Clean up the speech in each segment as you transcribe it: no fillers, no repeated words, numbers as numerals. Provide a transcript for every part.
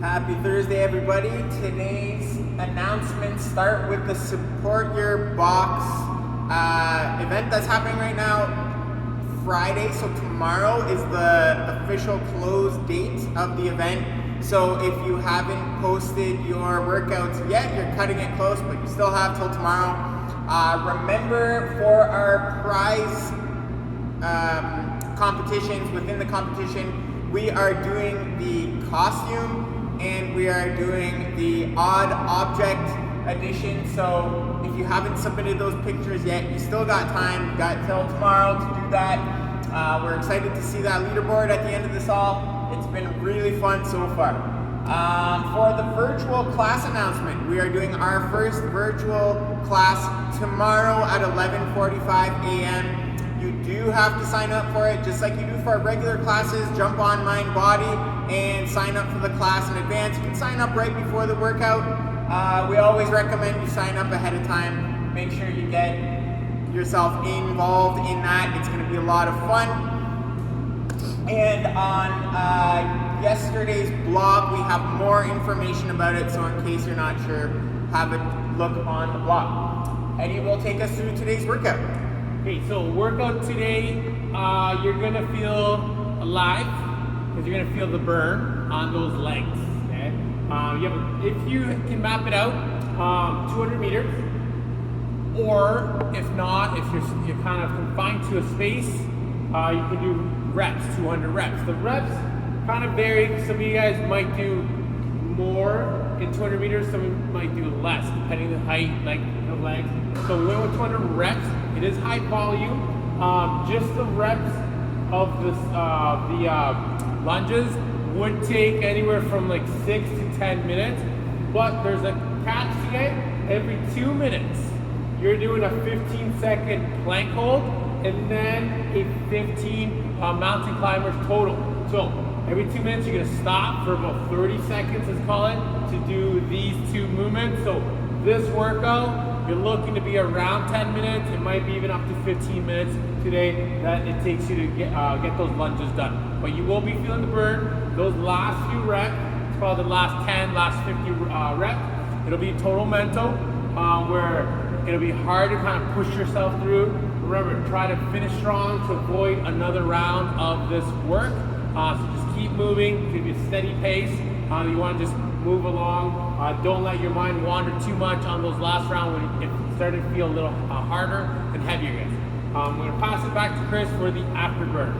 Happy Thursday, everybody. Today's announcements start with the Support Your Box event that's happening right now, Friday. So tomorrow is the official close date of the event. So if you haven't posted your workouts yet, you're cutting it close, but you still have till tomorrow. Remember, for our prize competitions, within the competition, we are doing the costume and we are doing the odd object edition. So if you haven't submitted those pictures yet, you still got time. You got till tomorrow to do that. We're excited to see that leaderboard at the end of this all. It's been really fun so far. For the virtual class announcement, we are doing our first virtual class tomorrow at 11:45 a.m. You do have to sign up for it, just like you do for our regular classes. Jump on Mind Body and sign up for the class in advance. You can sign up right before the workout. We always recommend you sign up ahead of time. Make sure you get yourself involved in that. It's going to be a lot of fun. And on yesterday's blog, we have more information about it, so in case you're not sure, have a look on the blog. Eddie will take us through today's workout. Okay, so workout today, you're gonna feel alive because you're gonna feel the burn on those legs. Okay, if you can map it out, 200 meters, or if not, if you're kind of confined to a space, you can do reps, 200 reps. The reps kind of vary. Some of you guys might do more in 200 meters, some might do less, depending on the height, length of legs. So we went with 200 reps. It is high volume. Just the reps of the lunges would take anywhere from like 6 to 10 minutes, but there's a catch to it. Every 2 minutes, you're doing a 15-second plank hold and then a 15 mountain climbers total. So every 2 minutes, you're gonna stop for about 30 seconds, let's call it, to do these two movements. So this workout, you're looking to be around 10 minutes. It might be even up to 15 minutes today that it takes you to get those lunges done. But you will be feeling the burn. Those last few reps, it's probably the last 10, last 50 reps, it'll be total mental, where it'll be hard to kind of push yourself through. Remember, try to finish strong to avoid another round of this work. So just keep moving, give you a steady pace. You want to just move along. Don't let your mind wander too much on those last rounds when it started to feel a little harder and heavier, guys. I'm going to pass it back to Chris for the afterburn.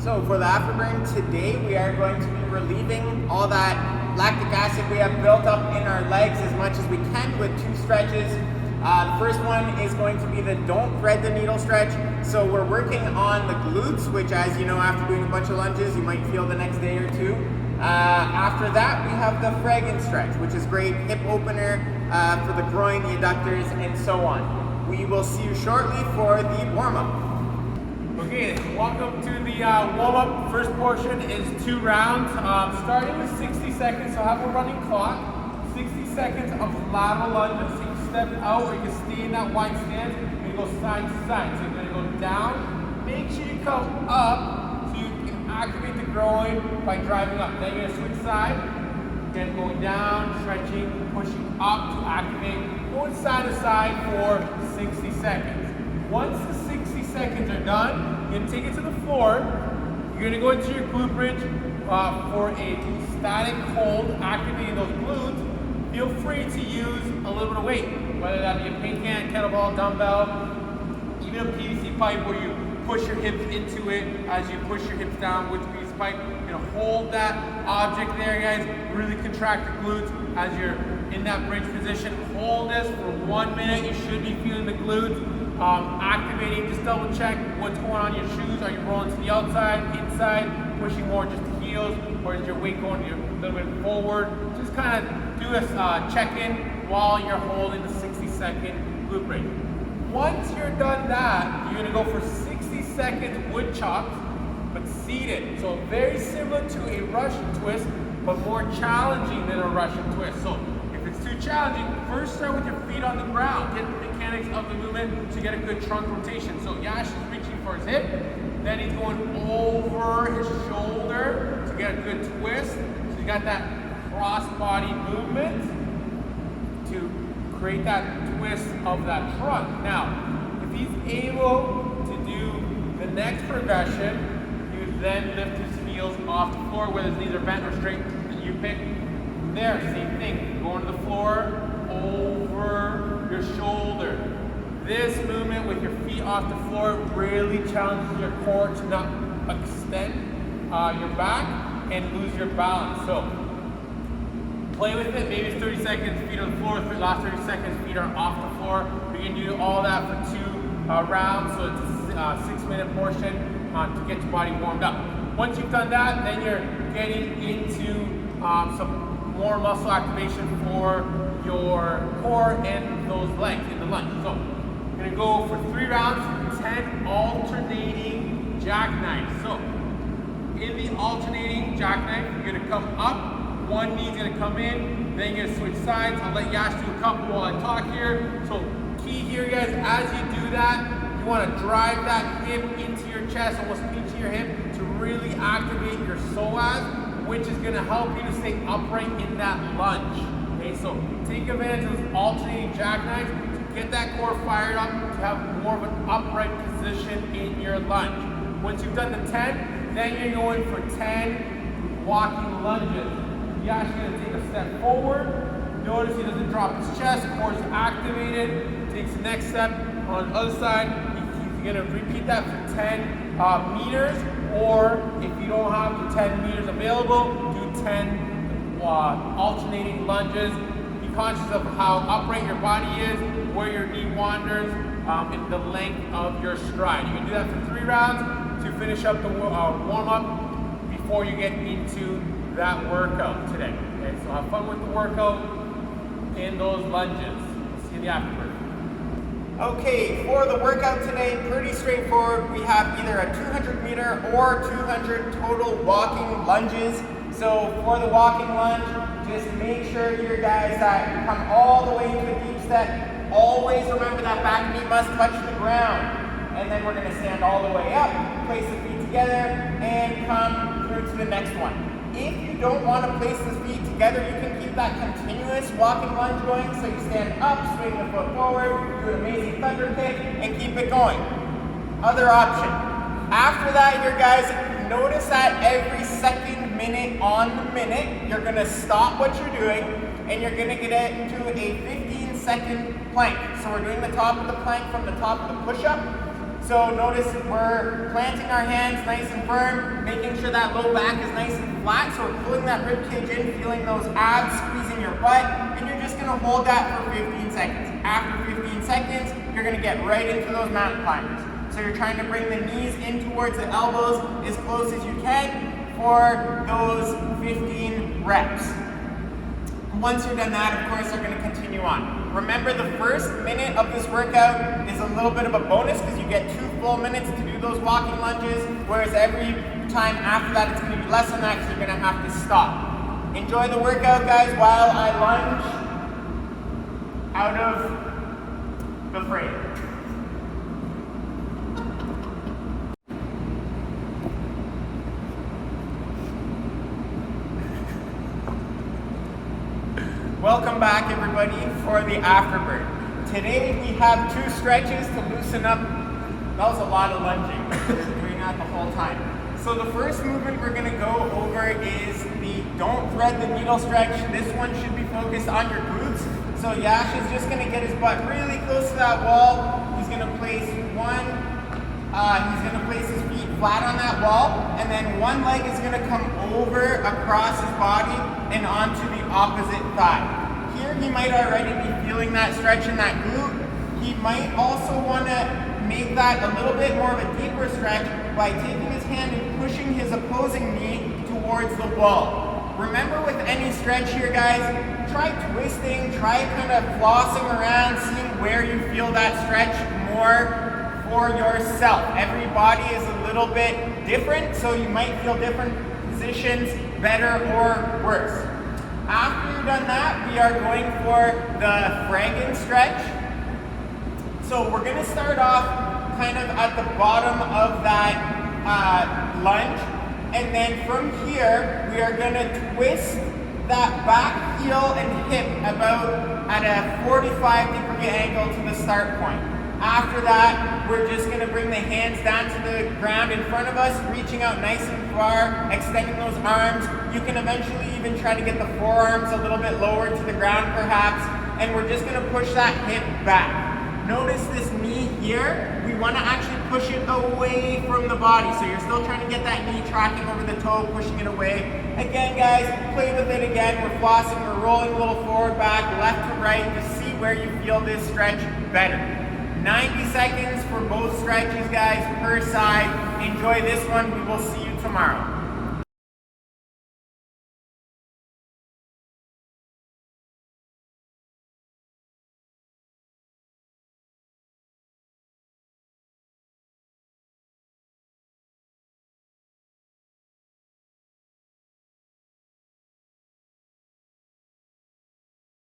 So for the afterburn today, we are going to be relieving all that lactic acid we have built up in our legs as much as we can with 2 stretches. The first one is going to be the don't thread the needle stretch. So we're working on the glutes, which, as you know, after doing a bunch of lunges, you might feel the next day or two. After that, we have the Fragon stretch, which is great hip opener for the groin, the adductors, and so on. We will see you shortly for the warm-up. Okay, welcome to the warm-up. First portion is 2 rounds, starting with 60 seconds, so have a running clock. 60 seconds of lateral lunges. So you can step out or you can stay in that wide stance. You're going to go side to side. So you're going to go down. Make sure you come up so you can activate the groin by driving up. Then you're going to switch side. Again, going down, stretching, pushing up to activate. Going side to side for 60 seconds. Once the 60 seconds are done, you're going to take it to the floor. You're going to go into your glute bridge for a static hold, activating those glutes. Feel free to use a little bit of weight, whether that be a paint can, kettlebell, dumbbell, even a PVC pipe where you push your hips into it as you push your hips down with the PVC pipe. You're gonna hold that object there, guys. Really contract the glutes as you're in that bridge position. Hold this for 1 minute. You should be feeling the glutes. Activating, just double check what's going on in your shoes. Are you rolling to the outside, inside, pushing more just the heels, or is your weight going a little bit forward? Just kind of do a check-in while you're holding the 60-second glute bridge. Once you're done that, you're gonna go for 60 seconds wood chops, but seated. So very similar to a Russian twist, but more challenging than a Russian twist. So if it's too challenging, first start with your feet on the ground. Get the mechanics of the movement to get a good trunk rotation. So Yash is reaching for his hip, then he's going over his shoulder to get a good twist. So you got that cross-body movement to create that twist of that trunk. Now, if he's able to do the next progression, he would then lift his heels off the floor, whether his knees are bent or straight, that you pick. There, same thing, going to the floor, over your shoulder. This movement with your feet off the floor really challenges your core to not extend your back and lose your balance. So play with it, maybe it's 30 seconds, feet on the floor, last 30 seconds, feet are off the floor. We can do all that for 2 rounds, so it's a 6-minute portion to get your body warmed up. Once you've done that, then you're getting into some more muscle activation for your core and those legs in the lunge. So I'm gonna go for 3 rounds, 10 alternating jackknives. So in the alternating jackknife, you're gonna come up, one knee's gonna come in, then you're gonna switch sides. I'll let Yash do a couple while I talk here. So key here, guys, as you do that, you wanna drive that hip into your chest, almost pinching your hip to really activate your psoas, which is gonna help you to stay upright in that lunge. Okay, so take advantage of those alternating jackknives to get that core fired up, to have more of an upright position in your lunge. Once you've done the 10, then you're going for 10 walking lunges. You're actually gonna take a step forward. Notice he doesn't drop his chest, core is activated. Takes the next step on the other side. He's gonna repeat that for 10 meters, or if you don't have the 10 meters available, do 10 alternating lunges. Be conscious of how upright your body is, where your knee wanders, and the length of your stride. You can do that for 3 rounds to finish up the warm-up before you get into that workout today. Okay, so have fun with the workout in those lunges. See you in the afterburn. Okay, for the workout today, pretty straightforward. We have either a 200 meter or 200 total walking lunges. So for the walking lunge, just make sure here, guys, that you come all the way into a deep step. Always remember that back knee must touch the ground. And then we're gonna stand all the way up, place the feet together, and come through to the next one. If you don't want to place the feet together, you can keep that continuous walking lunge going. So you stand up, swing the foot forward, do an amazing thunder kick, and keep it going. Other option. After that here, guys, notice that every second minute on the minute, you're going to stop what you're doing, and you're going to get into a 15-second plank. So we're doing the top of the plank from the top of the push-up. So notice we're planting our hands nice and firm, making sure that low back is nice and flat. So we're pulling that rib cage in, feeling those abs squeezing your butt, and you're just gonna hold that for 15 seconds. After 15 seconds, you're gonna get right into those mountain climbers. So you're trying to bring the knees in towards the elbows as close as you can for those 15 reps. Once you've done that, of course, you're going to continue on. Remember, the first minute of this workout is a little bit of a bonus because you get 2 full minutes to do those walking lunges, whereas every time after that, it's going to be less than that because you're going to have to stop. Enjoy the workout, guys, while I lunge out of the frame. Welcome back, everybody, for the afterburn. Today we have 2 stretches to loosen up. That was a lot of lunging. We're doing that the whole time. So the first movement we're going to go over is the don't thread the needle stretch. This one should be focused on your glutes. So Yash is just going to get his butt really close to that wall. He's going to place his feet flat on that wall, and then one leg is going to come over across his body and onto the opposite thigh. Here he might already be feeling that stretch in that glute. He might also want to make that a little bit more of a deeper stretch by taking his hand and pushing his opposing knee towards the wall. Remember, with any stretch here, guys, try twisting, try kind of flossing around, seeing where you feel that stretch more for yourself. Every body is a little bit different, so you might feel different positions better or worse. After you've done that, we are going for the Fragon stretch. So we're going to start off kind of at the bottom of that lunge, and then from here we are going to twist that back heel and hip about at a 45-degree angle to the start point. After that, we're just going to bring the hands down to the ground in front of us, reaching out nice and far, extending those arms. You can eventually even try to get the forearms a little bit lower to the ground perhaps, and we're just going to push that hip back. Notice this knee here, we want to actually push it away from the body. So you're still trying to get that knee tracking over the toe, pushing it away. Again, guys, play with it again. We're flossing, we're rolling a little forward, back, left to right to see where you feel this stretch better. 90 seconds for both stretches, guys, per side. Enjoy this one. We will see you tomorrow.